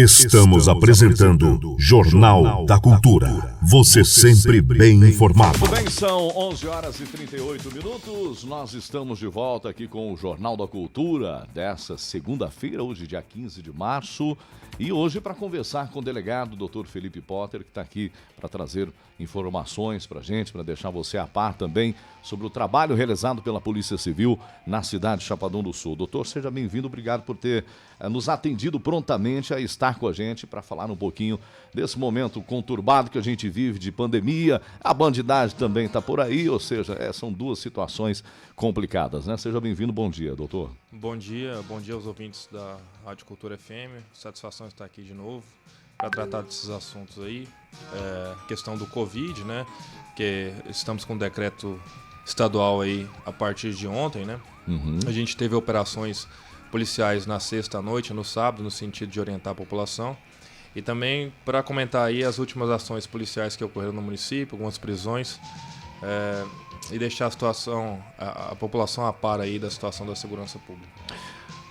Estamos apresentando Jornal da Cultura. Você sempre bem informado. Muito bem, são 11 horas e 38 minutos. Nós estamos de volta aqui com o Jornal da Cultura dessa segunda-feira, hoje dia 15 de março. E hoje para conversar com o delegado Dr. Felipe Potter, que está aqui para trazer informações para a gente, para deixar você a par também sobre o trabalho realizado pela Polícia Civil na cidade de Chapadão do Sul. Doutor, seja bem-vindo, obrigado por ter nos atendido prontamente a estar com a gente para falar um pouquinho desse momento conturbado que a gente vive de pandemia. A bandidagem também está por aí, ou seja, são duas situações complicadas, né? Seja bem-vindo, bom dia, doutor. Bom dia aos ouvintes da Rádio Cultura FM. Satisfação estar aqui de novo para tratar desses assuntos aí. Questão do Covid, né? Que estamos com um decreto estadual aí a partir de ontem, né? A gente teve operações policiais na sexta à noite, no sábado, no sentido de orientar a população. E também para comentar aí as últimas ações policiais que ocorreram no município, algumas prisões, e deixar a situação, a população a par aí da situação da segurança pública.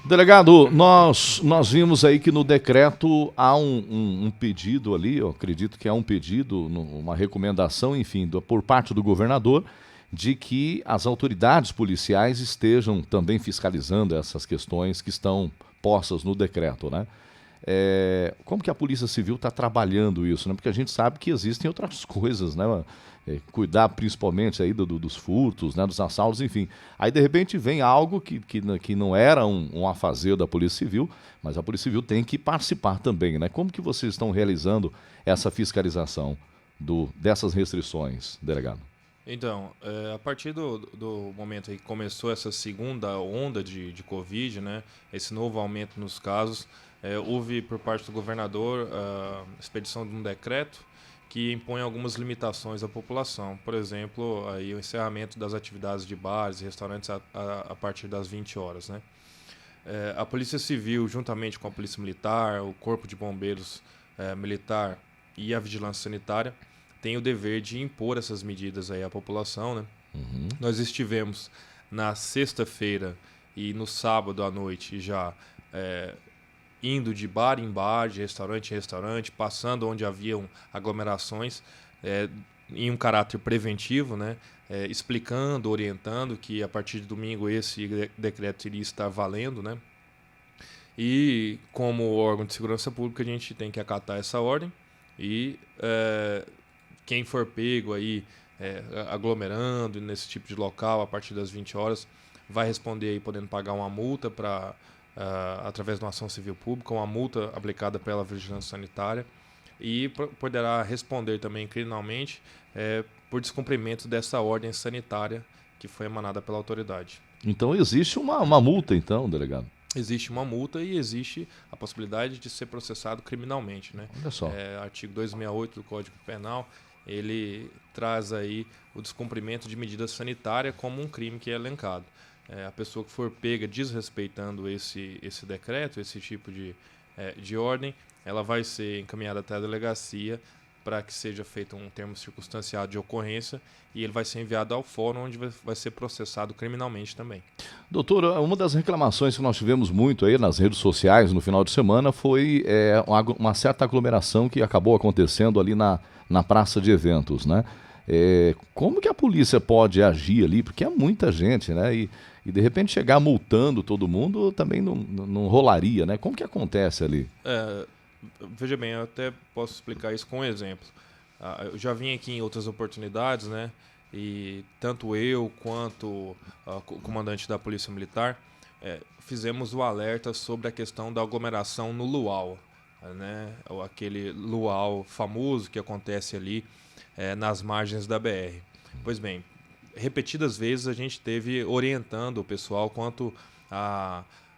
Delegado, nós vimos aí que no decreto há um pedido ali, eu acredito que há um pedido, uma recomendação, enfim, por parte do governador, de que as autoridades policiais estejam também fiscalizando essas questões que estão postas no decreto, né? Como que a Polícia Civil está trabalhando isso, né? Porque a gente sabe que existem outras coisas, né? Cuidar principalmente aí dos furtos, né? Dos assaltos, enfim. Aí, de repente, vem algo que não era um afazer da Polícia Civil, mas a Polícia Civil tem que participar também, né? Como que vocês estão realizando essa fiscalização dessas restrições, delegado? Então, a partir do momento aí que começou essa segunda onda de Covid, né, esse novo aumento nos casos, houve por parte do governador a expedição de um decreto que impõe algumas limitações à população. Por exemplo, aí o encerramento das atividades de bares e restaurantes a partir das 20 horas. Né? A Polícia Civil, juntamente com a Polícia Militar, o Corpo de Bombeiros Militar e a Vigilância Sanitária, tem o dever de impor essas medidas aí à população, né? Nós estivemos na sexta-feira e no sábado à noite já indo de bar em bar, de restaurante em restaurante, passando onde haviam aglomerações, em um caráter preventivo, né? Explicando, orientando que a partir de domingo esse decreto iria estar valendo, né? E como órgão de segurança pública a gente tem que acatar essa ordem e quem for pego aí aglomerando nesse tipo de local a partir das 20 horas vai responder aí podendo pagar uma multa através de uma ação civil pública, uma multa aplicada pela Vigilância Sanitária e poderá responder também criminalmente por descumprimento dessa ordem sanitária que foi emanada pela autoridade. Então existe uma multa, então, delegado? Existe uma multa e existe a possibilidade de ser processado criminalmente, né? Olha só. Artigo 268 do Código Penal, ele traz aí o descumprimento de medida sanitária como um crime que é elencado. A pessoa que for pega desrespeitando esse decreto, esse tipo de ordem, ela vai ser encaminhada até a delegacia para que seja feito um termo circunstanciado de ocorrência e ele vai ser enviado ao fórum onde vai ser processado criminalmente também. Doutor, uma das reclamações que nós tivemos muito aí nas redes sociais no final de semana foi uma certa aglomeração que acabou acontecendo ali na praça de eventos, né? Como que a polícia pode agir ali? Porque é muita gente, né? E de repente chegar multando todo mundo também não rolaria, né? Como que acontece ali? Veja bem, eu até posso explicar isso com um exemplo. Eu já vim aqui em outras oportunidades, né? E tanto eu quanto o comandante da Polícia Militar fizemos o alerta sobre a questão da aglomeração no luau, né? Aquele luau famoso que acontece ali nas margens da BR. Pois bem, repetidas vezes a gente teve orientando o pessoal quanto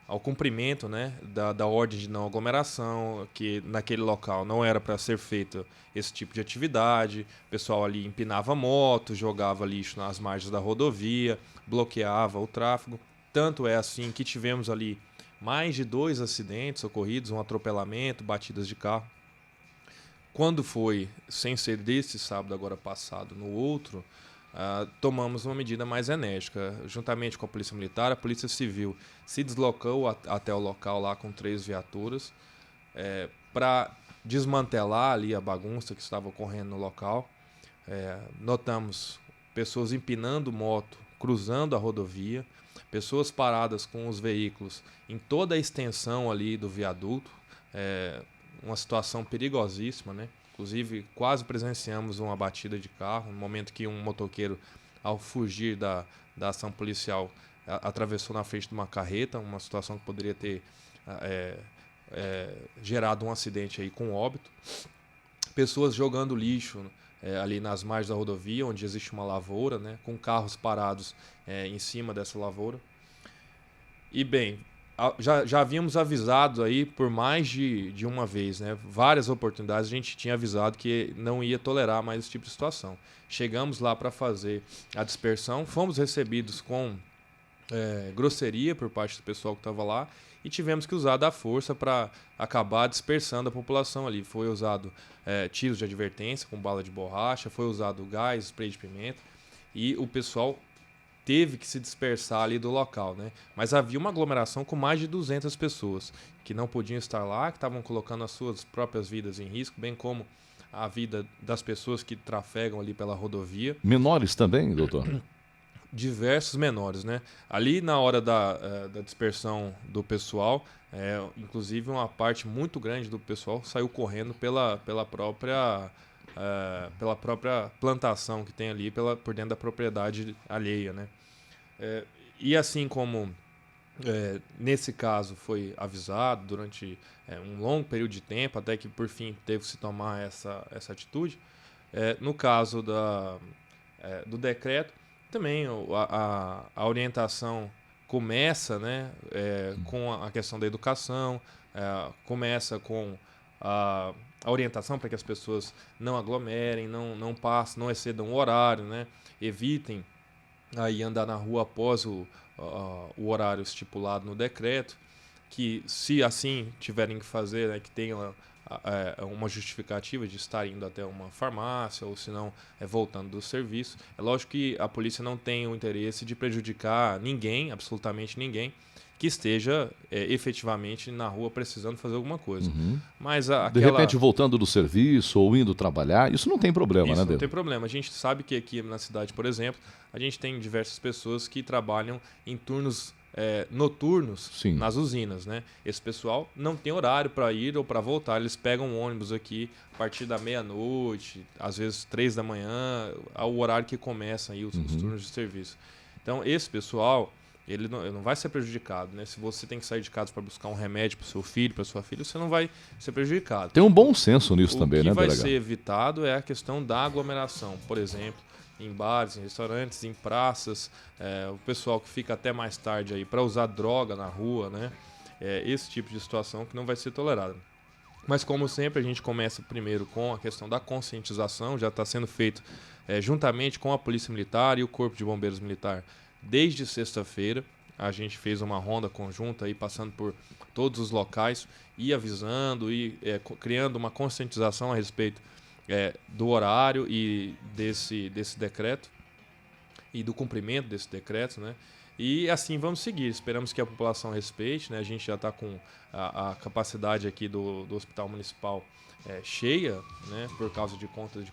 ao cumprimento, né, da ordem de não aglomeração, que naquele local não era para ser feito esse tipo de atividade. O pessoal ali empinava moto, jogava lixo nas margens da rodovia, bloqueava o tráfego. Tanto é assim que tivemos ali mais de 2 acidentes ocorridos, um atropelamento, batidas de carro. Quando foi, sem ser desse sábado agora passado, no outro, tomamos uma medida mais enérgica. Juntamente com a Polícia Militar, a Polícia Civil se deslocou até o local lá com 3 viaturas, para desmantelar ali a bagunça que estava ocorrendo no local. Notamos pessoas empinando moto, cruzando a rodovia, pessoas paradas com os veículos em toda a extensão ali do viaduto, uma situação perigosíssima, né? Inclusive, quase presenciamos uma batida de carro, no momento que um motoqueiro, ao fugir da ação policial, atravessou na frente de uma carreta, uma situação que poderia ter gerado um acidente aí com óbito. Pessoas jogando lixo ali nas margens da rodovia, onde existe uma lavoura, né, com carros parados em cima dessa lavoura. E bem, já havíamos avisado aí por mais de uma vez, né, várias oportunidades a gente tinha avisado que não ia tolerar mais esse tipo de situação. Chegamos lá para fazer a dispersão, fomos recebidos com grosseria por parte do pessoal que estava lá e tivemos que usar da força para acabar dispersando a população ali. Foi usado tiros de advertência com bala de borracha, foi usado gás, spray de pimenta e o pessoal teve que se dispersar ali do local, né? Mas havia uma aglomeração com mais de 200 pessoas que não podiam estar lá, que estavam colocando as suas próprias vidas em risco, bem como a vida das pessoas que trafegam ali pela rodovia. Menores também, doutor? Diversos menores, né? Ali na hora da dispersão do pessoal, inclusive uma parte muito grande do pessoal saiu correndo pela própria plantação que tem ali por dentro da propriedade alheia, né? E assim como nesse caso foi avisado durante um longo período de tempo, até que por fim teve que se tomar essa atitude, no caso do decreto, também a orientação começa, né, com a questão da educação, começa com a orientação para que as pessoas não aglomerem, não passem, não excedam o horário, né, evitem aí andar na rua após o horário estipulado no decreto, que se assim tiverem que fazer, né, que tenham uma justificativa de estar indo até uma farmácia ou se não voltando do serviço. É lógico que a polícia não tem o interesse de prejudicar ninguém, absolutamente ninguém, que esteja efetivamente na rua precisando fazer alguma coisa. Uhum. Mas de repente voltando do serviço ou indo trabalhar, isso não tem problema, isso né, não tem problema. A gente sabe que aqui na cidade, por exemplo, a gente tem diversas pessoas que trabalham em turnos noturnos. Sim. Nas usinas, né? Esse pessoal não tem horário para ir ou para voltar, eles pegam um ônibus aqui a partir da meia-noite, às vezes 3 da manhã, ao horário que começam aí os turnos de serviço. Então esse pessoal, ele não vai ser prejudicado, né? Se você tem que sair de casa para buscar um remédio para o seu filho, para sua filha, você não vai ser prejudicado. Tem um bom senso nisso também, né, O que vai delegado? ser evitado é a questão da aglomeração, por exemplo, em bares, em restaurantes, em praças, o pessoal que fica até mais tarde aí para usar droga na rua, né? Esse tipo de situação que não vai ser tolerada. Mas como sempre, a gente começa primeiro com a questão da conscientização, já está sendo feito juntamente com a Polícia Militar e o Corpo de Bombeiros Militar desde sexta-feira. A gente fez uma ronda conjunta aí, passando por todos os locais e avisando e criando uma conscientização a respeito do horário e desse decreto e do cumprimento desse decreto, né? E assim vamos seguir. Esperamos que a população respeite, né? A gente já está com a capacidade aqui do Hospital Municipal cheia, né? Por causa de conta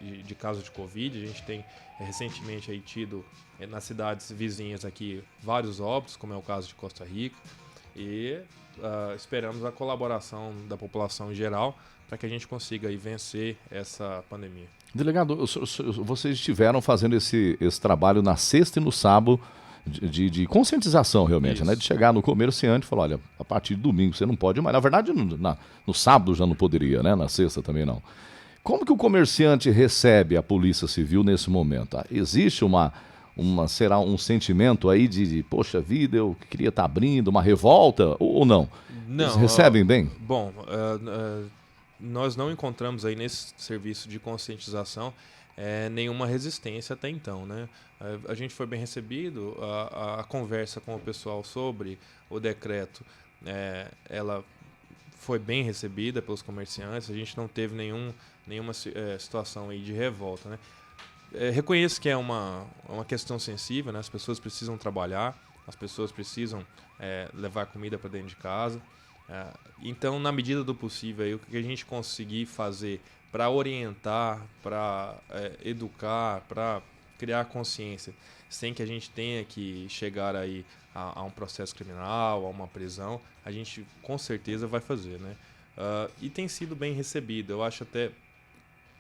de casos de Covid. A gente tem recentemente aí tido nas cidades vizinhas aqui vários óbitos, como é o caso de Costa Rica, e esperamos a colaboração da população em geral para que a gente consiga aí vencer essa pandemia. Delegado, vocês estiveram fazendo esse trabalho na sexta e no sábado de conscientização realmente, Isso. né? De chegar no comerciante e falar, olha, a partir de domingo você não pode mais. Na verdade, no sábado já não poderia, né? Na sexta também não. Como que o comerciante recebe a Polícia Civil nesse momento? Existe será um sentimento aí de poxa vida, eu queria estar abrindo, uma revolta ou não? Não. Eles recebem bem? Bom, nós não encontramos aí nesse serviço de conscientização nenhuma resistência até então, né? A gente foi bem recebido, a conversa com o pessoal sobre o decreto, ela foi bem recebida pelos comerciantes, a gente não teve nenhuma situação aí de revolta, né? Reconheço que é uma questão sensível, né? As pessoas precisam trabalhar, as pessoas precisam levar comida para dentro de casa. Então, na medida do possível, aí, o que a gente conseguir fazer para orientar, para educar, para criar consciência, sem que a gente tenha que chegar aí a um processo criminal, a uma prisão, a gente com certeza vai fazer, né? E tem sido bem recebido. Eu acho até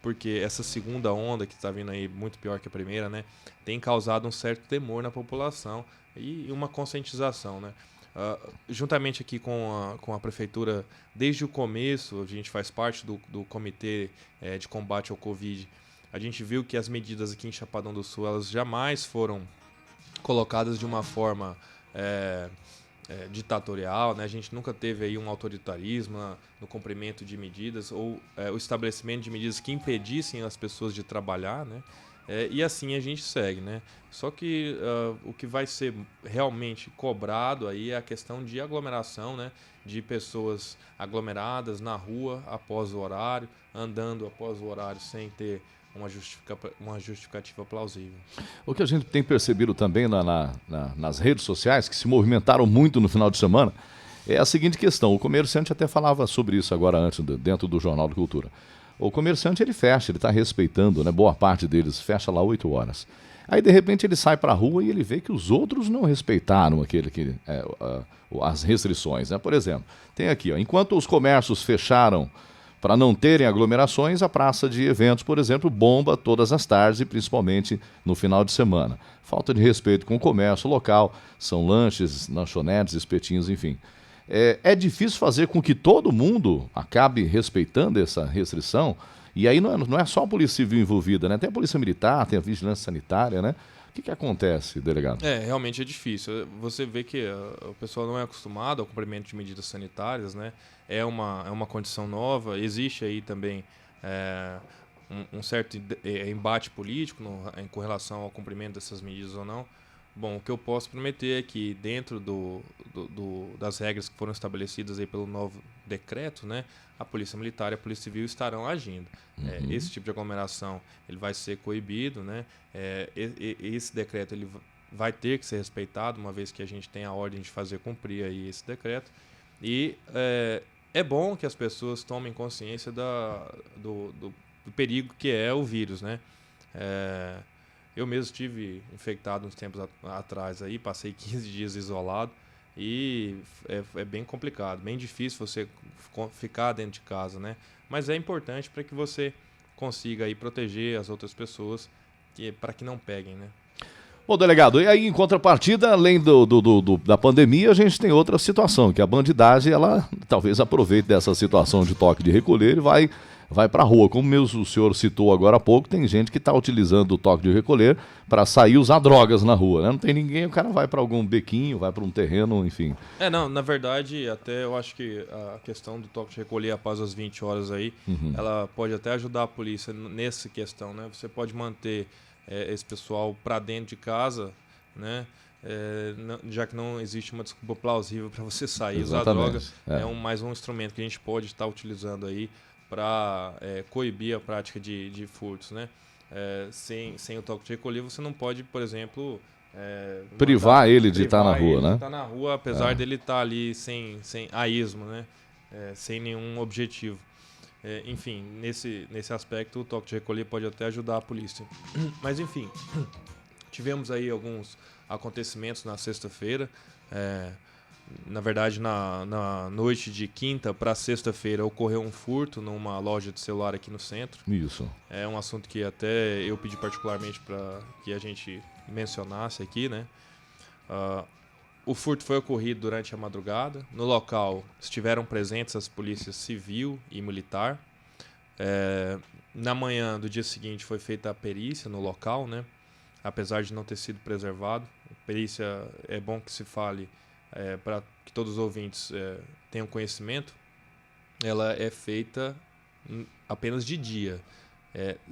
porque essa segunda onda que está vindo aí muito pior que a primeira, né, tem causado um certo temor na população e uma conscientização, né? Juntamente aqui com a prefeitura, desde o começo, a gente faz parte do comitê de combate ao Covid. A gente viu que as medidas aqui em Chapadão do Sul, elas jamais foram colocadas de uma forma ditatorial, né? A gente nunca teve aí um autoritarismo no cumprimento de medidas ou o estabelecimento de medidas que impedissem as pessoas de trabalhar, né? E assim a gente segue, né? Só que o que vai ser realmente cobrado aí é a questão de aglomeração, né? De pessoas aglomeradas na rua após o horário, andando após o horário sem ter uma justificativa plausível. O que a gente tem percebido também nas redes sociais, que se movimentaram muito no final de semana, é a seguinte questão. O comerciante até falava sobre isso agora antes, dentro do Jornal da Cultura. O comerciante, ele fecha, ele está respeitando, né? Boa parte deles fecha lá 8 horas. Aí, de repente, ele sai para a rua e ele vê que os outros não respeitaram as restrições, né? Por exemplo, tem aqui, enquanto os comércios fecharam para não terem aglomerações, a praça de eventos, por exemplo, bomba todas as tardes e principalmente no final de semana. Falta de respeito com o comércio local, são lanches, lanchonetes, espetinhos, enfim. É difícil fazer com que todo mundo acabe respeitando essa restrição, e aí não é só a Polícia Civil envolvida, né? Tem a Polícia Militar, tem a Vigilância Sanitária, né? O que acontece, delegado? Realmente é difícil. Você vê que o pessoal não é acostumado ao cumprimento de medidas sanitárias, né? É uma condição nova. Existe aí também um certo embate político com relação ao cumprimento dessas medidas ou não. Bom, o que eu posso prometer é que dentro das regras que foram estabelecidas aí pelo novo decreto, né, a Polícia Militar e a Polícia Civil estarão agindo. Esse tipo de aglomeração ele vai ser coibido, né? Esse decreto ele vai ter que ser respeitado, uma vez que a gente tem a ordem de fazer cumprir aí esse decreto. E é bom que as pessoas tomem consciência do perigo que é o vírus, né? Eu mesmo estive infectado uns tempos atrás aí, passei 15 dias isolado e é bem complicado, bem difícil você ficar dentro de casa, né? Mas é importante para que você consiga aí proteger as outras pessoas para que não peguem, né? Bom, delegado, e aí em contrapartida, além da pandemia, a gente tem outra situação, que a bandidagem, ela talvez aproveite dessa situação de toque de recolher e vai para a rua. Como mesmo o senhor citou agora há pouco, tem gente que está utilizando o toque de recolher para sair usar drogas na rua, né? Não tem ninguém, o cara vai para algum bequinho, vai para um terreno, enfim. Não, na verdade, até eu acho que a questão do toque de recolher após as 20 horas aí, ela pode até ajudar a polícia nessa questão, né? Você pode manter esse pessoal para dentro de casa, né? Já que não existe uma desculpa plausível para você sair. Exatamente. Usar droga mais um instrumento que a gente pode estar utilizando aí para coibir a prática de furtos, né? Sem o toque de recolher, você não pode, por exemplo, privar ele de estar na rua, né? Estar na rua, apesar dele estar ali sem a esmo, né? Sem nenhum objetivo. Enfim, nesse aspecto, o toque de recolher pode até ajudar a polícia. Mas, enfim, tivemos aí alguns acontecimentos na sexta-feira. Na verdade, na noite de quinta para sexta-feira, ocorreu um furto numa loja de celular aqui no centro. Isso. É um assunto que até eu pedi particularmente para que a gente mencionasse aqui, né? O furto foi ocorrido durante a madrugada. No local estiveram presentes as polícias civil e militar. Na manhã do dia seguinte foi feita a perícia no local, né? Apesar de não ter sido preservado. A perícia, é bom que se fale para que todos os ouvintes tenham conhecimento. Ela é feita apenas de dia.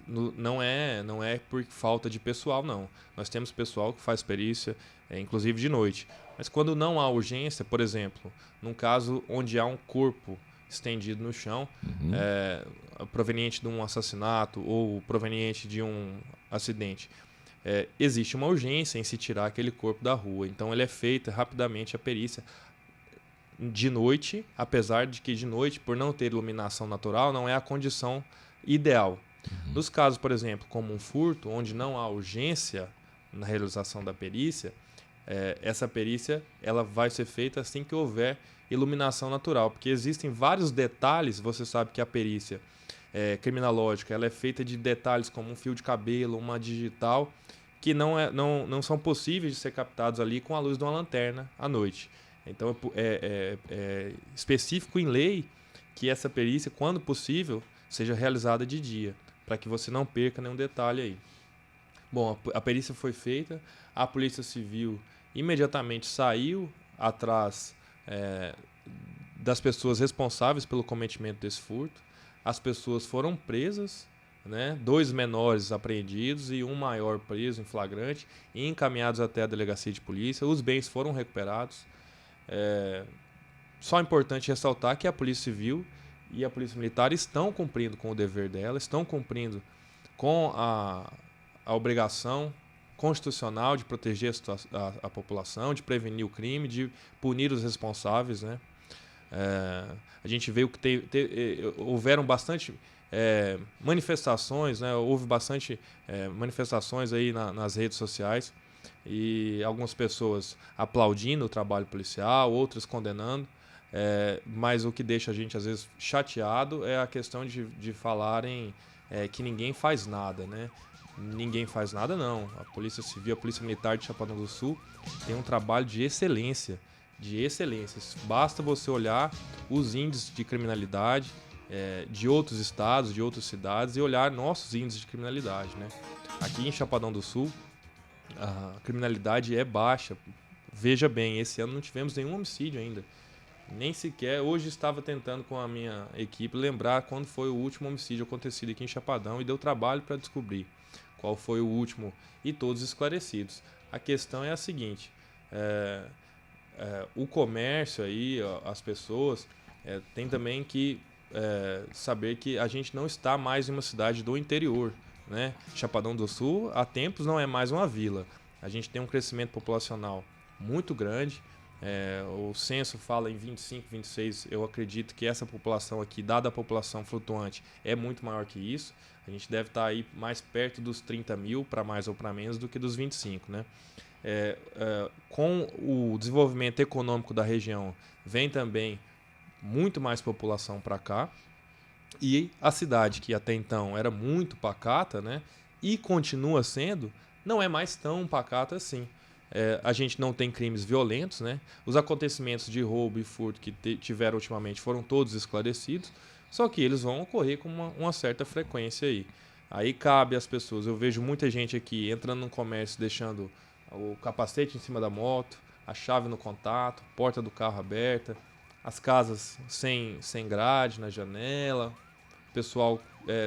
Não é por falta de pessoal, não. Nós temos pessoal que faz perícia, inclusive de noite. Mas quando não há urgência, por exemplo, num caso onde há um corpo estendido no chão, proveniente de um assassinato ou proveniente de um acidente, existe uma urgência em se tirar aquele corpo da rua. Então, ele é feita rapidamente a perícia. de noite, apesar de que de noite, por não ter iluminação natural, não é a condição ideal. Nos casos, por exemplo, como um furto, onde não há urgência na realização da perícia, essa perícia ela vai ser feita assim que houver iluminação natural, porque existem vários detalhes. Você sabe que a perícia criminológica ela é feita de detalhes como um fio de cabelo, uma digital, que não são possíveis de ser captados ali com a luz de uma lanterna à noite. Então é específico em lei que essa perícia, quando possível, seja realizada de dia, para que você não perca nenhum detalhe aí. Bom, a perícia foi feita, a Polícia Civil imediatamente saiu atrás das pessoas responsáveis pelo cometimento desse furto. As pessoas foram presas, né? 2 menores apreendidos e um maior preso em flagrante e encaminhados até a delegacia de polícia. Os bens foram recuperados. Só é importante ressaltar que a Polícia Civil e a Polícia Militar estão cumprindo com o dever dela, estão cumprindo com a obrigação constitucional de proteger a população, de prevenir o crime, de punir os responsáveis, né? A gente viu que houveram bastante manifestações, né? Houve bastante manifestações aí nas redes sociais e algumas pessoas aplaudindo o trabalho policial, outras condenando. Mas o que deixa a gente às vezes chateado é a questão de falarem que ninguém faz nada, né? Ninguém faz nada não. A Polícia Civil, a Polícia Militar de Chapadão do Sul tem um trabalho de excelência. Basta você olhar os índices de criminalidade de outros estados, de outras cidades e olhar nossos índices de criminalidade, né? Aqui em Chapadão do Sul a criminalidade é baixa. Veja bem, esse ano não tivemos nenhum homicídio ainda. Nem sequer, hoje estava tentando com a minha equipe lembrar quando foi o último homicídio acontecido aqui em Chapadão e deu trabalho para descobrir qual foi o último e todos esclarecidos. A questão é a seguinte, o comércio aí, as pessoas têm também que saber que a gente não está mais em uma cidade do interior, né? Chapadão do Sul há tempos não é mais uma vila. A gente tem um crescimento populacional muito grande. O censo fala em 25, 26. Eu acredito que essa população aqui, dada a população flutuante, é muito maior que isso. A gente deve estar aí mais perto dos 30 mil, para mais ou para menos, do que dos 25, né? Com o desenvolvimento econômico da região, vem também muito mais população para cá. E a cidade, que até então era muito pacata, né? E continua sendo, não é mais tão pacata assim. A gente não tem crimes violentos, né? Os acontecimentos de roubo e furto que tiveram ultimamente foram todos esclarecidos, só que eles vão ocorrer com uma certa frequência aí. Aí cabe às pessoas. Eu vejo muita gente aqui entrando no comércio, deixando o capacete em cima da moto, a chave no contato, porta do carro aberta, as casas sem grade na janela, o pessoal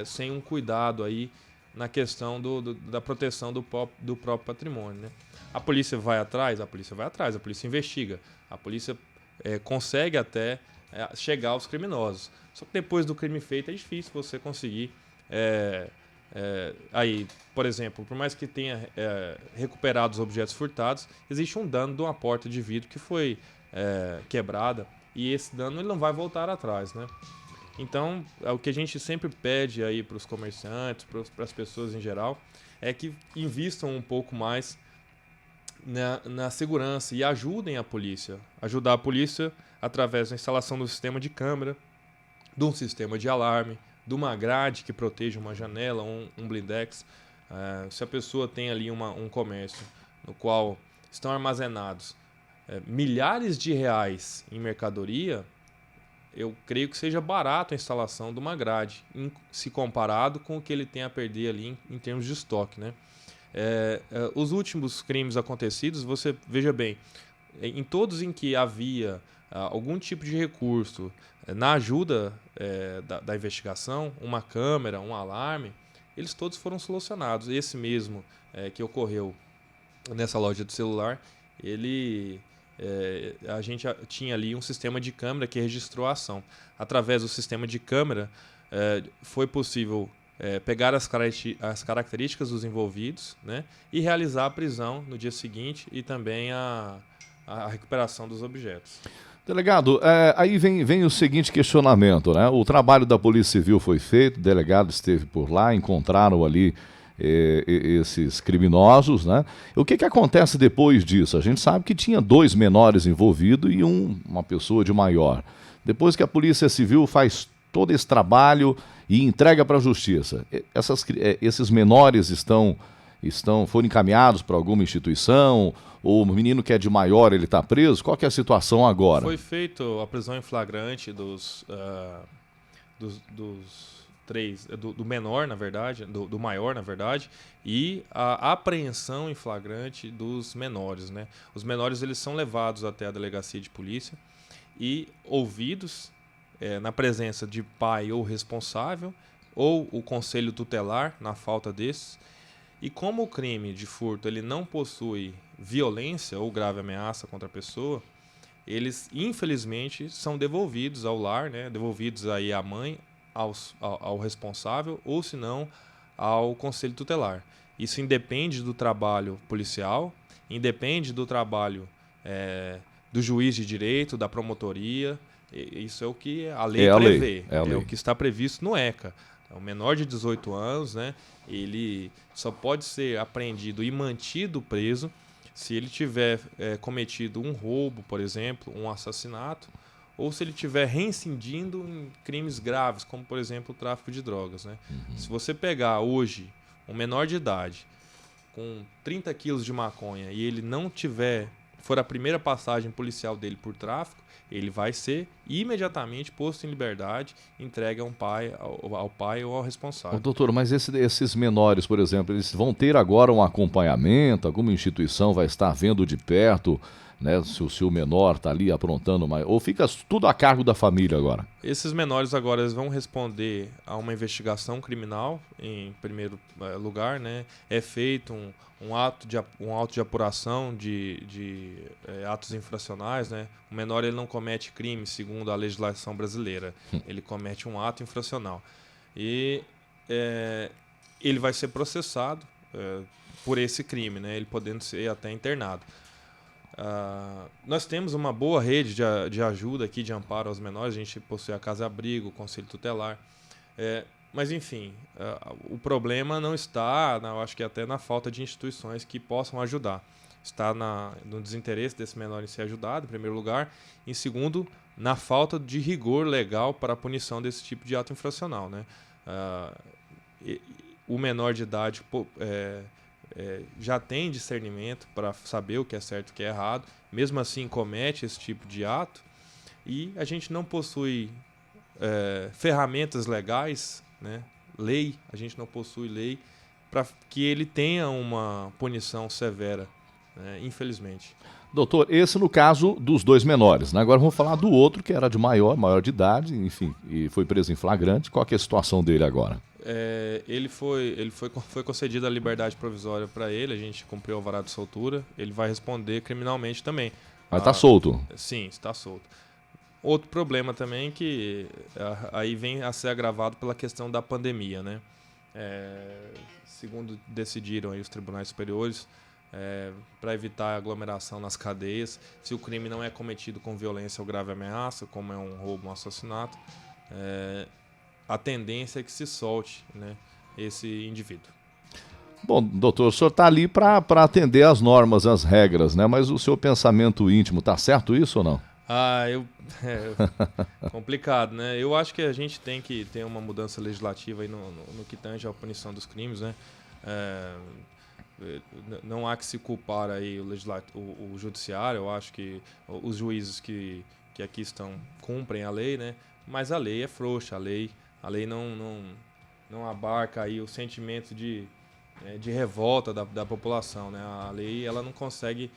sem um cuidado aí na questão da proteção do próprio patrimônio, né? A polícia vai atrás, a polícia investiga, a polícia consegue até chegar aos criminosos. Só que depois do crime feito é difícil você conseguir aí, por exemplo, por mais que tenha recuperado os objetos furtados, existe um dano de uma porta de vidro que foi quebrada e esse dano ele não vai voltar atrás, né? Então, o que a gente sempre pede aí para os comerciantes, para as pessoas em geral, é que invistam um pouco mais na segurança e ajudem a polícia. Ajudar a polícia através da instalação do sistema de câmera, de um sistema de alarme, de uma grade que proteja uma janela, um blindex. Se a pessoa tem ali um comércio no qual estão armazenados milhares de reais em mercadoria, eu creio que seja barato a instalação de uma grade, se comparado com o que ele tem a perder ali em termos de estoque, né? Os últimos crimes acontecidos, você veja bem, em todos em que havia algum tipo de recurso na ajuda da investigação, uma câmera, um alarme, eles todos foram solucionados. Esse mesmo que ocorreu nessa loja de celular, a gente tinha ali um sistema de câmera que registrou a ação. Através do sistema de câmera foi possível pegar as características dos envolvidos, né, e realizar a prisão no dia seguinte e também a recuperação dos objetos. Delegado, aí vem o seguinte questionamento, né? O trabalho da Polícia Civil foi feito, o delegado esteve por lá, encontraram ali esses criminosos, né? O que acontece depois disso? A gente sabe que tinha 2 menores envolvidos e uma pessoa de maior. Depois que a Polícia Civil faz todo esse trabalho e entrega para a Justiça, esses menores foram encaminhados para alguma instituição? Ou o menino que é de maior, ele está preso? Qual que é a situação agora? Foi feita a prisão em flagrante dos 3, do menor, na verdade, do maior, na verdade, e a apreensão em flagrante dos menores, né? Os menores, eles são levados até a delegacia de polícia e ouvidos na presença de pai ou responsável, ou o conselho tutelar, na falta desses. E como o crime de furto ele não possui violência ou grave ameaça contra a pessoa, eles infelizmente são devolvidos ao lar, né? Devolvidos aí à mãe, ao responsável, ou se não ao conselho tutelar. Isso independe do trabalho policial, independe do trabalho do juiz de direito, da promotoria. Isso é o que a lei prevê, é o que está previsto no ECA. O menor de 18 anos, né, ele só pode ser apreendido e mantido preso se ele tiver cometido um roubo, por exemplo, um assassinato, ou se ele estiver reincidindo em crimes graves, como, por exemplo, o tráfico de drogas, né? Se você pegar hoje um menor de idade com 30 quilos de maconha e ele não for a primeira passagem policial dele por tráfico, ele vai ser imediatamente posto em liberdade, entregue ao pai ou ao responsável. Doutor, mas esses menores, por exemplo, eles vão ter agora um acompanhamento? Alguma instituição vai estar vendo de perto, né, se o menor está ali aprontando mais, ou fica tudo a cargo da família agora? Esses menores agora eles vão responder a uma investigação criminal, em primeiro lugar, né? É feito um auto de apuração de atos infracionais, né? O menor ele não comete crime segundo a legislação brasileira, ele comete um ato infracional. E ele vai ser processado por esse crime, né? Ele podendo ser até internado. Nós temos uma boa rede de ajuda aqui, de amparo aos menores. A gente possui a Casa Abrigo, o Conselho Tutelar. Mas, enfim, o problema não está, eu acho que até na falta de instituições que possam ajudar. Está no desinteresse desse menor em ser ajudado, em primeiro lugar. Em segundo, na falta de rigor legal para a punição desse tipo de ato infracional, né? O menor de idade já tem discernimento para saber o que é certo e o que é errado, mesmo assim comete esse tipo de ato, e a gente não possui ferramentas legais, né? A gente não possui lei para que ele tenha uma punição severa, né? Infelizmente. Doutor, esse no caso dos 2 menores, né? Agora vamos falar do outro que era de maior de idade, enfim, e foi preso em flagrante. Qual que é a situação dele agora? Ele foi concedida a liberdade provisória para ele, a gente cumpriu o alvará de soltura, ele vai responder criminalmente também. Mas está solto? Sim, está solto. Outro problema também que aí vem a ser agravado pela questão da pandemia, né? Segundo decidiram aí os tribunais superiores, para evitar aglomeração nas cadeias, se o crime não é cometido com violência ou grave ameaça, como é um roubo, um assassinato, a tendência é que se solte, né, esse indivíduo. Bom, doutor, o senhor está ali para atender às normas, às regras, né? Mas o seu pensamento íntimo, está certo isso ou não? Complicado, né? Eu acho que a gente tem que ter uma mudança legislativa aí no que tange à punição dos crimes, né? Não há que se culpar aí o judiciário. Eu acho que os juízes que aqui estão cumprem a lei, né? Mas a lei é frouxa, a lei não abarca aí o sentimento de revolta da população, né? A lei ela não consegue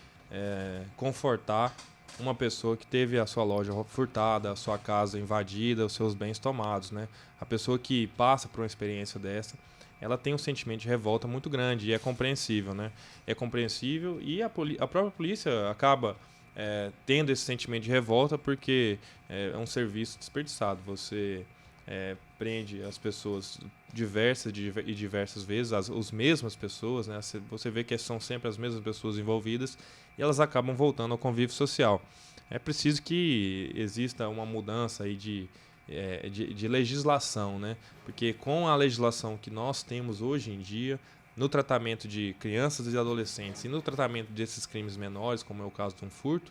confortar uma pessoa que teve a sua loja furtada, a sua casa invadida, os seus bens tomados, né? A pessoa que passa por uma experiência dessa, ela tem um sentimento de revolta muito grande e é compreensível, né? É compreensível e a própria polícia acaba tendo esse sentimento de revolta porque é um serviço desperdiçado. Você prende as pessoas diversas vezes, as mesmas pessoas, né? Você vê que são sempre as mesmas pessoas envolvidas e elas acabam voltando ao convívio social. É preciso que exista uma mudança aí de legislação, né? Porque com a legislação que nós temos hoje em dia, no tratamento de crianças e adolescentes e no tratamento desses crimes menores, como é o caso de um furto,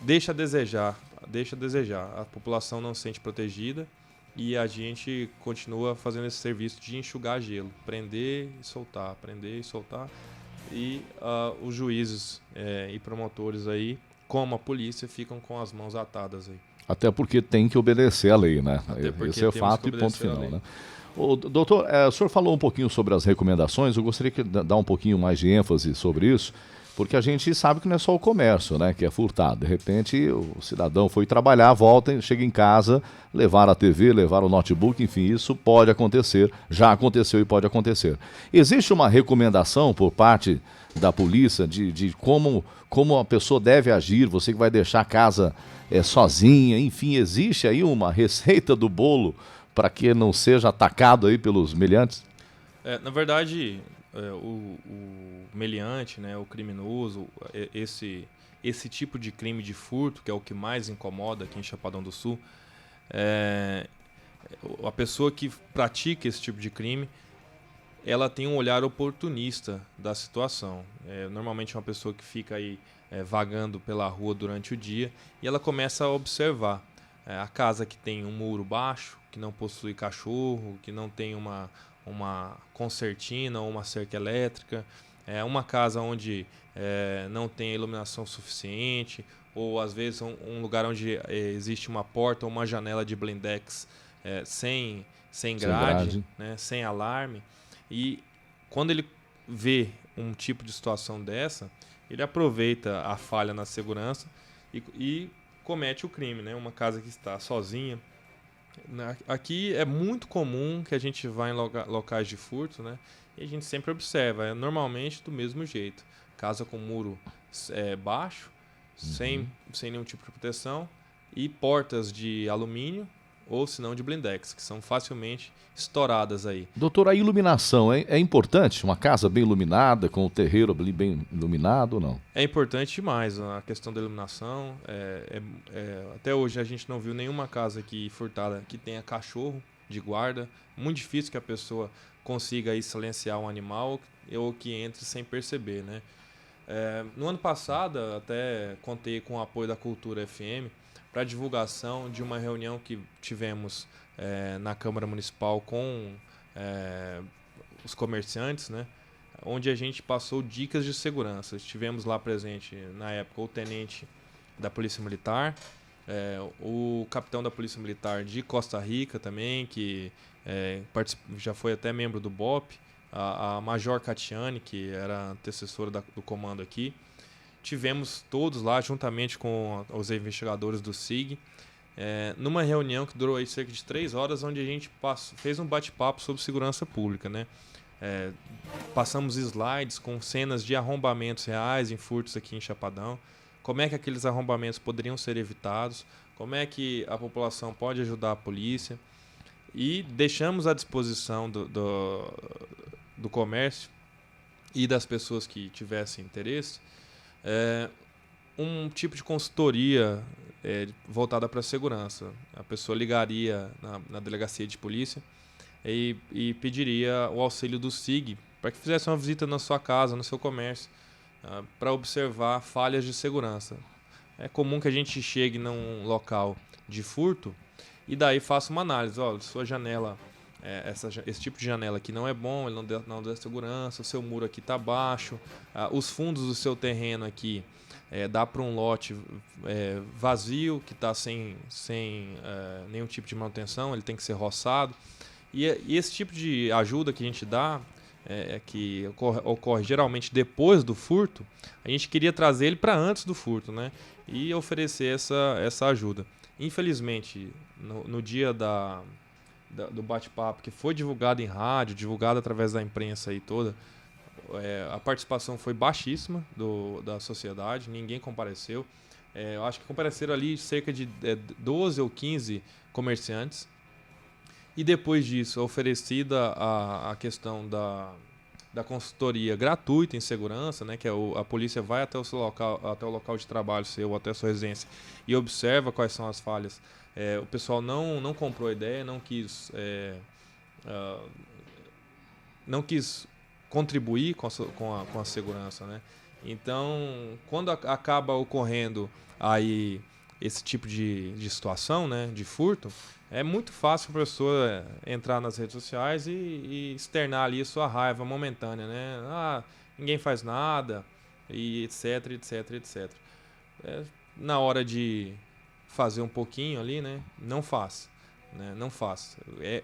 deixa a desejar. A população não se sente protegida e a gente continua fazendo esse serviço de enxugar gelo, prender e soltar, prender e soltar. E os juízes e promotores aí, como a polícia, ficam com as mãos atadas aí. Até porque tem que obedecer a lei, né? Esse é fato e ponto final, né? Doutor, o senhor falou um pouquinho sobre as recomendações, eu gostaria de dar um pouquinho mais de ênfase sobre isso, porque a gente sabe que não é só o comércio, né, que é furtado. De repente, o cidadão foi trabalhar, volta, chega em casa, levar a TV, levar o notebook, enfim, isso pode acontecer, já aconteceu e pode acontecer. Existe uma recomendação por parte da polícia de como a pessoa deve agir, você que vai deixar a casa sozinha, enfim, existe aí uma receita do bolo para que não seja atacado aí pelos meliantes? Na verdade, o meliante, né, o criminoso, esse tipo de crime de furto, que é o que mais incomoda aqui em Chapadão do Sul, a pessoa que pratica esse tipo de crime, ela tem um olhar oportunista da situação. Normalmente é uma pessoa que fica aí vagando pela rua durante o dia e ela começa a observar a casa que tem um muro baixo, que não possui cachorro, que não tem uma concertina ou uma cerca elétrica, uma casa onde não tem iluminação suficiente, ou às vezes um lugar onde existe uma porta ou uma janela de blindex sem grade, né, sem alarme. E quando ele vê um tipo de situação dessa, ele aproveita a falha na segurança e comete o crime, né? Uma casa que está sozinha. Aqui é muito comum que a gente vá em locais de furto, né? E a gente sempre observa, normalmente do mesmo jeito. Casa com muro baixo, sem nenhum tipo de proteção, e portas de alumínio ou se não de blindex, que são facilmente estouradas aí. Doutor, a iluminação é importante? Uma casa bem iluminada, com o terreiro bem iluminado ou não? É importante demais a questão da iluminação. Até hoje a gente não viu nenhuma casa aqui furtada que tenha cachorro de guarda. Muito difícil que a pessoa consiga aí silenciar um animal ou que entre sem perceber, né? No ano passado, até contei com o apoio da Cultura FM para divulgação de uma reunião que tivemos na Câmara Municipal com os comerciantes, né, onde a gente passou dicas de segurança. Tivemos lá presente, na época, o tenente da Polícia Militar, o capitão da Polícia Militar de Costa Rica também, que já foi até membro do BOP, a Major Catiane, que era antecessora do comando aqui. Tivemos todos lá, juntamente com os investigadores do SIG, numa reunião que durou aí cerca de 3 horas, onde a gente fez um bate-papo sobre segurança pública, né? Passamos slides com cenas de arrombamentos reais em furtos aqui em Chapadão, como é que aqueles arrombamentos poderiam ser evitados, como é que a população pode ajudar a polícia, e deixamos à disposição do comércio e das pessoas que tivessem interesse um tipo de consultoria voltada para a segurança. A pessoa ligaria na delegacia de polícia e pediria o auxílio do SIG para que fizesse uma visita na sua casa, no seu comércio, para observar falhas de segurança. É comum que a gente chegue num local de furto e daí faça uma análise. Sua janela, esse tipo de janela aqui não é bom, ele não dá segurança, o seu muro aqui está baixo, os fundos do seu terreno aqui dá para um lote vazio, que está sem nenhum tipo de manutenção, ele tem que ser roçado. E esse tipo de ajuda que a gente dá, que ocorre geralmente depois do furto, a gente queria trazer ele para antes do furto, né? E oferecer essa ajuda. Infelizmente, no dia do bate-papo, que foi divulgado em rádio, divulgado através da imprensa aí toda, a participação foi baixíssima da sociedade, ninguém compareceu. Eu acho que compareceram ali cerca de 12 ou 15 comerciantes. E depois disso, oferecida a questão da consultoria gratuita em segurança, né, que a polícia vai até o local de trabalho seu, até a sua residência, e observa quais são as falhas. O pessoal não comprou a ideia, não quis contribuir com a segurança, né? Então, quando acaba ocorrendo aí esse tipo de situação, né, de furto, é muito fácil para a pessoa entrar nas redes sociais e externar ali a sua raiva momentânea, né? Ninguém faz nada, e etc, etc, etc. Na hora de fazer um pouquinho ali, né? Não faz. Né? Não faz.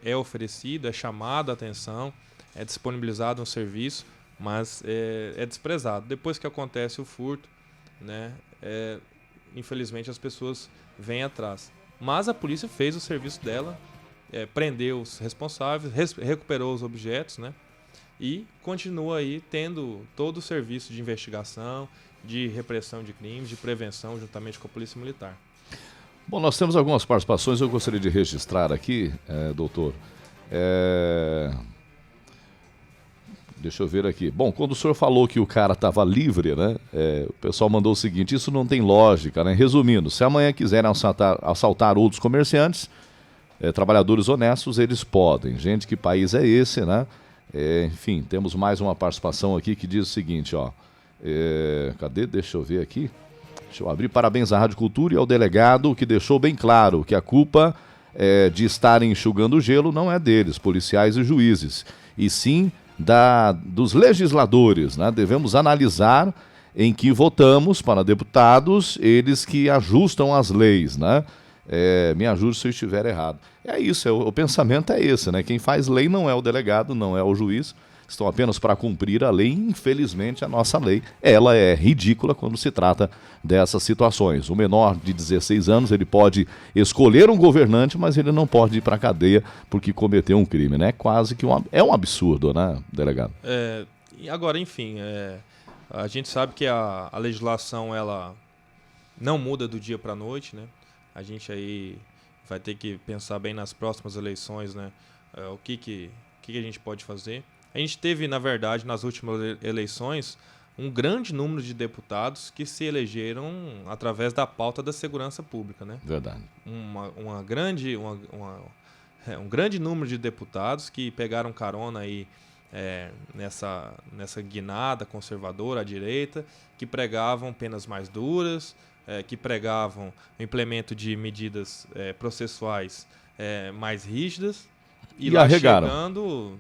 É oferecido, é chamado a atenção, é disponibilizado um serviço, mas é desprezado. Depois que acontece o furto, né? Infelizmente as pessoas vêm atrás. Mas a polícia fez o serviço dela, prendeu os responsáveis, recuperou os objetos, né? E continua aí tendo todo o serviço de investigação, de repressão de crimes, de prevenção, juntamente com a Polícia Militar. Bom, nós temos algumas participações, eu gostaria de registrar aqui, doutor. Deixa eu ver aqui. Bom, quando o senhor falou que o cara estava livre, né? O pessoal mandou o seguinte: isso não tem lógica, né? Resumindo, se amanhã quiserem assaltar outros comerciantes, trabalhadores honestos, eles podem. Gente, que país é esse, né? Enfim, temos mais uma participação aqui que diz o seguinte, ó. Cadê? Deixa eu ver aqui. Deixa eu abrir. Parabéns à Rádio Cultura e ao delegado, que deixou bem claro que a culpa de estarem enxugando o gelo não é deles, policiais e juízes, e sim dos legisladores, né? Devemos analisar em que votamos para deputados, eles que ajustam as leis, né? Me ajude se eu estiver errado. É isso, o pensamento é esse, né? Quem faz lei não é o delegado, não é o juiz, estão apenas para cumprir a lei. Infelizmente, a nossa lei, ela é ridícula quando se trata dessas situações. O menor de 16 anos, ele pode escolher um governante, mas ele não pode ir para a cadeia porque cometeu um crime, né? Quase que um absurdo, né, delegado? Agora, enfim, a gente sabe que a legislação, ela não muda do dia para a noite, né? A gente aí vai ter que pensar bem nas próximas eleições, né? O que a gente pode fazer. A gente teve, na verdade, nas últimas eleições, um grande número de deputados que se elegeram através da pauta da segurança pública, né? Verdade. Um grande número de deputados que pegaram carona aí nessa guinada conservadora à direita, que pregavam penas mais duras, que pregavam o implemento de medidas processuais mais rígidas. E lá arregaram. Chegando,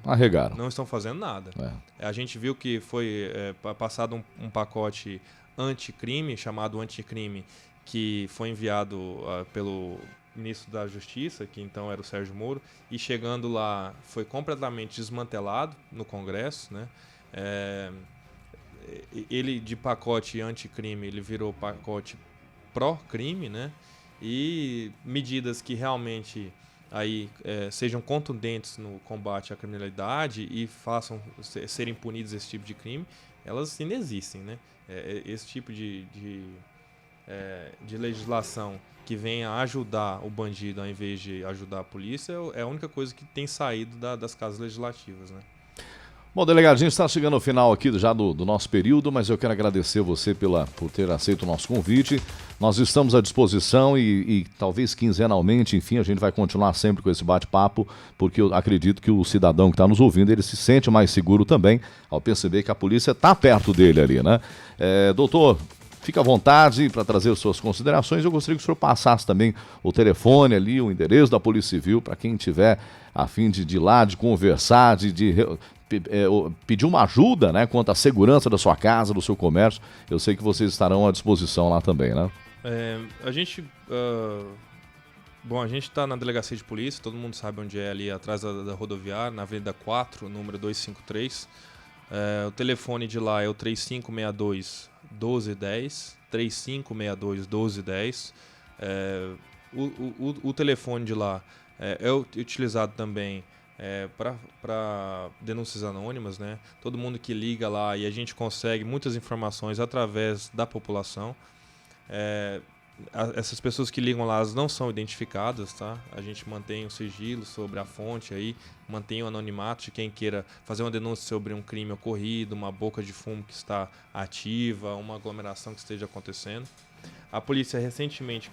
não estão fazendo nada. A gente viu que foi passado um pacote anticrime, chamado anticrime, que foi enviado pelo ministro da Justiça, que então era o Sérgio Moro, e chegando lá foi completamente desmantelado no Congresso, né? Ele, de pacote anticrime, ele virou pacote pró-crime, né? E medidas que realmente aí sejam contundentes no combate à criminalidade e façam serem punidos esse tipo de crime, elas inexistem, né? Esse tipo de legislação que venha ajudar o bandido ao invés de ajudar a polícia é a única coisa que tem saído das casas legislativas, né? Bom, delegado, a gente está chegando ao final aqui já do nosso período, mas eu quero agradecer você por ter aceito o nosso convite. Nós estamos à disposição e talvez quinzenalmente, enfim, a gente vai continuar sempre com esse bate-papo, porque eu acredito que o cidadão que está nos ouvindo, ele se sente mais seguro também ao perceber que a polícia está perto dele ali, né? Doutor, fica à vontade para trazer as suas considerações. Eu gostaria que o senhor passasse também o telefone ali, o endereço da Polícia Civil, para quem tiver a fim de ir lá, de conversar, pedir uma ajuda, né, quanto à segurança da sua casa, do seu comércio. Eu sei que vocês estarão à disposição lá também, né? A gente está na delegacia de polícia, todo mundo sabe onde é, ali atrás da rodoviária, na Avenida 4, número 253. O telefone de lá é o 3562-1210, 3562-1210. O telefone de lá é utilizado também para denúncias anônimas, né? Todo mundo que liga lá, e a gente consegue muitas informações através da população. essas pessoas que ligam lá, elas não são identificadas, tá? A gente mantém o sigilo sobre a fonte aí, mantém o anonimato de quem queira fazer uma denúncia sobre um crime ocorrido, uma boca de fumo que está ativa, uma aglomeração que esteja acontecendo. A polícia recentemente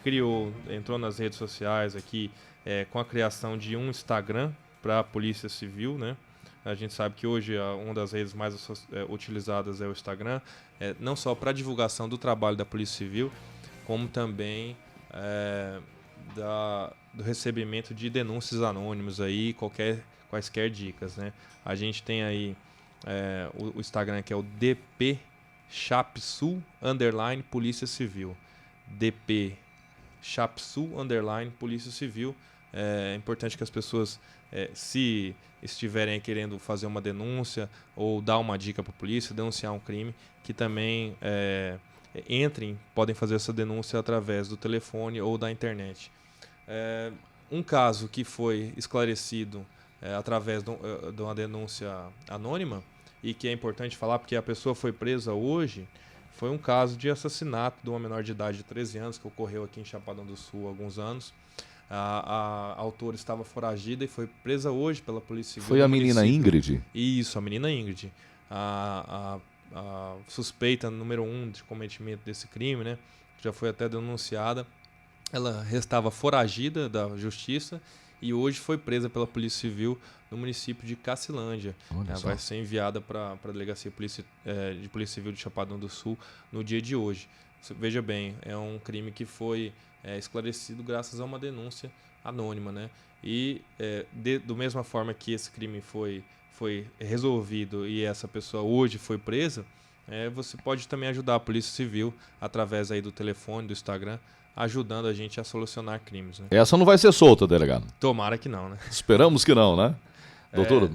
entrou nas redes sociais aqui com a criação de um Instagram para a Polícia Civil, né? A gente sabe que hoje uma das redes mais utilizadas é o Instagram, não só para divulgação do trabalho da Polícia Civil, como também do recebimento de denúncias anônimas aí, quaisquer dicas, né? A gente tem aí o Instagram que é o DP Chapsul _ Polícia Civil. DP Chapsul _ Polícia Civil. É importante que as pessoas, se estiverem querendo fazer uma denúncia ou dar uma dica para a polícia, denunciar um crime, que também podem fazer essa denúncia através do telefone ou da internet. Um caso que foi esclarecido através de uma denúncia anônima, e que é importante falar porque a pessoa foi presa hoje, foi um caso de assassinato de uma menor de idade de 13 anos que ocorreu aqui em Chapadão do Sul há alguns anos. A autora estava foragida e foi presa hoje pela Polícia Civil. Foi a menina Ingrid? Isso, a menina Ingrid. A suspeita número 1 de cometimento desse crime, né? Já foi até denunciada. Ela estava foragida da justiça e hoje foi presa pela Polícia Civil no município de Cacilândia. Ela vai ser enviada para a Delegacia de Polícia Civil de Chapadão do Sul no dia de hoje. Veja bem, é um crime que foi esclarecido graças a uma denúncia anônima, né? E do mesma forma que esse crime foi resolvido e essa pessoa hoje foi presa, você pode também ajudar a Polícia Civil através aí do telefone, do Instagram, ajudando a gente a solucionar crimes, né? Essa não vai ser solta, delegado? Tomara que não, né? Esperamos que não, né? Doutor,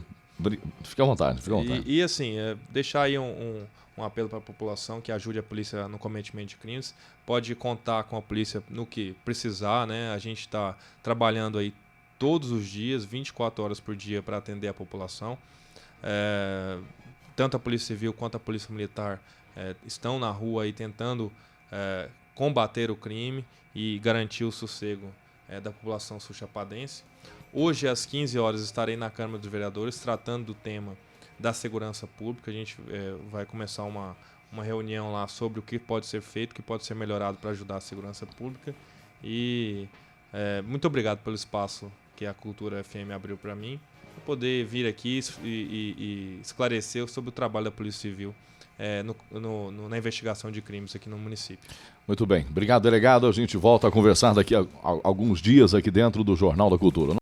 fique à vontade, fique à vontade. E assim, deixar aí um apelo para a população que ajude a polícia no cometimento de crimes. Pode contar com a polícia no que precisar, né? A gente está trabalhando aí todos os dias, 24 horas por dia, para atender a população. Tanto a Polícia Civil quanto a Polícia Militar estão na rua aí tentando combater o crime e garantir o sossego da população sul-chapadense. Hoje, às 15 horas, estarei na Câmara dos Vereadores tratando do tema da segurança pública. A gente vai começar uma reunião lá sobre o que pode ser feito, o que pode ser melhorado para ajudar a segurança pública. E muito obrigado pelo espaço que a Cultura FM abriu para mim, para poder vir aqui e esclarecer sobre o trabalho da Polícia Civil na investigação de crimes aqui no município. Muito bem. Obrigado, delegado. A gente volta a conversar daqui a alguns dias aqui dentro do Jornal da Cultura.